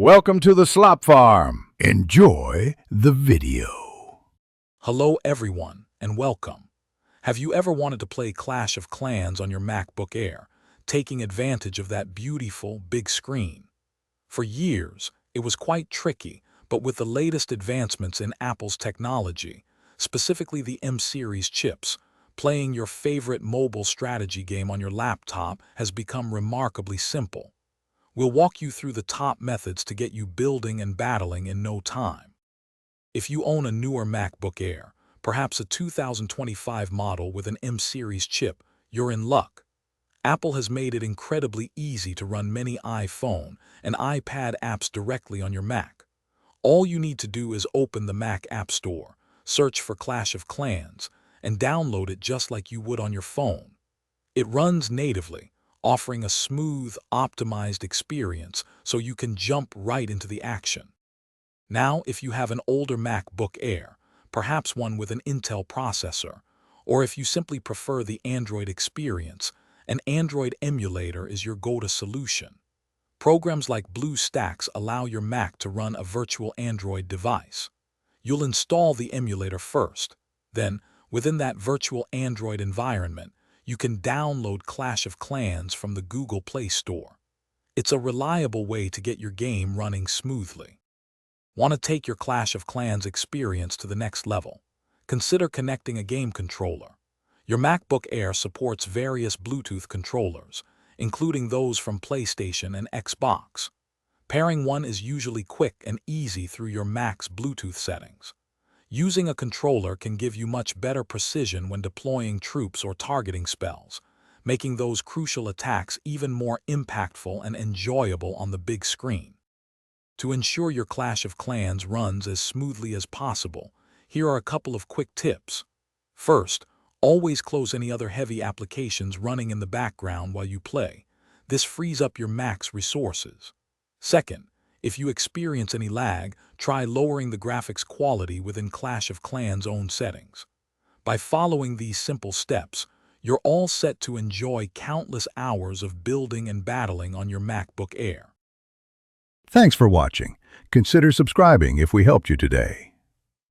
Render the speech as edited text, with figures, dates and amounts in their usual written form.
Welcome to the Slop Farm. Enjoy the video. Hello everyone, and welcome. Have you ever wanted to play Clash of Clans on your MacBook Air, taking advantage of that beautiful, big screen? For years, it was quite tricky, but with the latest advancements in Apple's technology, specifically the M series chips, playing your favorite mobile strategy game on your laptop has become remarkably simple. We'll walk you through the top methods to get you building and battling in no time. If you own a newer MacBook Air, perhaps a 2025 model with an M series chip, you're in luck. Apple has made it incredibly easy to run many iPhone and iPad apps directly on your Mac. All you need to do is open the Mac App Store, search for Clash of Clans, and download it just like you would on your phone. It runs natively, offering a smooth, optimized experience so you can jump right into the action. Now, if you have an older MacBook Air, perhaps one with an Intel processor, or if you simply prefer the Android experience, an Android emulator is your go-to solution. Programs like BlueStacks allow your Mac to run a virtual Android device. You'll install the emulator first. Then, within that virtual Android environment, you can download Clash of Clans from the Google Play Store. It's a reliable way to get your game running smoothly. Want to take your Clash of Clans experience to the next level? Consider connecting a game controller. Your MacBook Air supports various Bluetooth controllers, including those from PlayStation and Xbox. Pairing one is usually quick and easy through your Mac's Bluetooth settings. Using a controller can give you much better precision when deploying troops or targeting spells, making those crucial attacks even more impactful and enjoyable on the big screen. To ensure your Clash of Clans runs as smoothly as possible, here are a couple of quick tips. First, always close any other heavy applications running in the background while you play. This frees up your Mac's resources. Second, if you experience any lag, try lowering the graphics quality within Clash of Clans' own settings. By following these simple steps, you're all set to enjoy countless hours of building and battling on your MacBook Air. Thanks for watching. Consider subscribing if we helped you today.